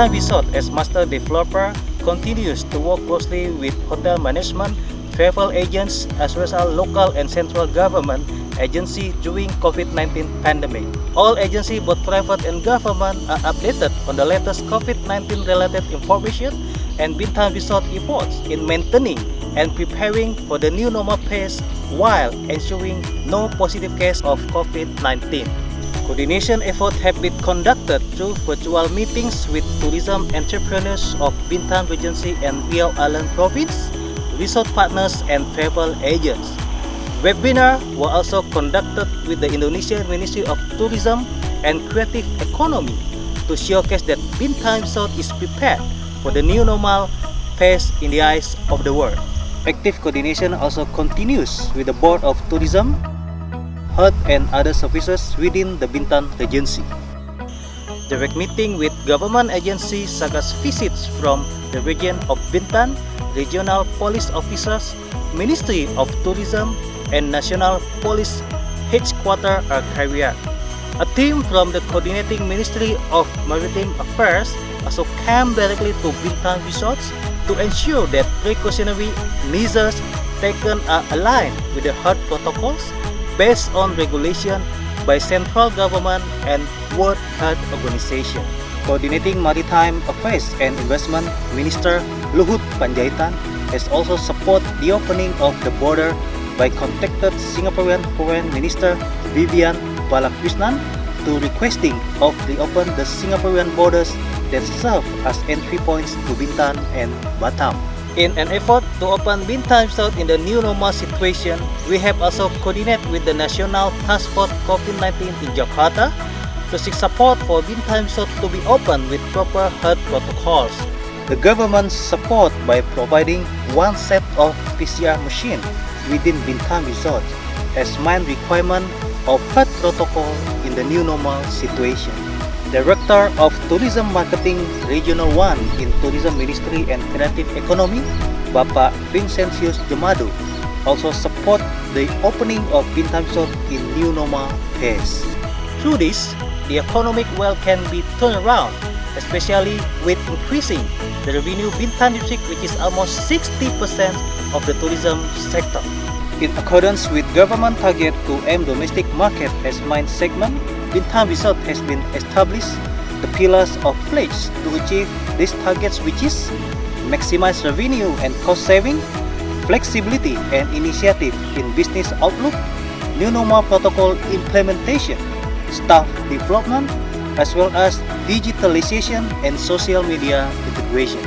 Bintang Resort, as master developer, continues to work closely with hotel management, travel agents, as well as local and central government agency during COVID-19 pandemic. All agencies, both private and government, are updated on the latest COVID-19 related information and Bintang Resort efforts in maintaining and preparing for the new normal pace while ensuring no positive case of COVID-19. Coordination efforts have been conducted through virtual meetings with tourism entrepreneurs of Bintang Regency and Riau Island Province, resort partners and travel agents. Webinars were also conducted with the Indonesian Ministry of Tourism and Creative Economy to showcase that Bintang Resort is prepared for the new normal pace in the eyes of the world. Active coordination also continues with the Board of Tourism, Health and other services within the Bintang Regency. Direct meeting with government agencies such as visits from the region of Bintang, regional police officers, Ministry of Tourism, and National Police Headquarters are carried out. A team from the coordinating Ministry of Maritime Affairs also came directly to Bintang Resorts to ensure that precautionary measures taken are aligned with the health protocols based on regulation by central government and World Health Organization. Coordinating Maritime Affairs and Investment Minister Luhut Panjaitan has also supported the opening of the border by contacted Singaporean Foreign Minister Vivian Balakrishnan to requesting of reopen the Singaporean borders that serve as entry points to Bintan and Batam. In an effort to open Bintang Resort in the new normal situation, we have also coordinated with the National Task Force COVID-19 in Jakarta to seek support for Bintang Resort to be open with proper health protocols. The government support by providing one set of PCR machine within Bintang Resort as main requirement of health protocol in the new normal situation. Director of Tourism Marketing Regional 1 in Tourism Ministry and Creative Economy, Bapak Vincentius Jemadu, also support the opening of Bintang Resort in new normal pace. Through this, the economic wealth can be turned around, especially with increasing the revenue Bintang District, which is almost 60% of the tourism sector. In accordance with government target to aim domestic market as main segment, Bintang Resort has been established the pillars of pledge to achieve these targets, which is maximize revenue and cost saving, flexibility and initiative in business outlook, new normal protocol implementation, staff development, as well as digitalization and social media integration.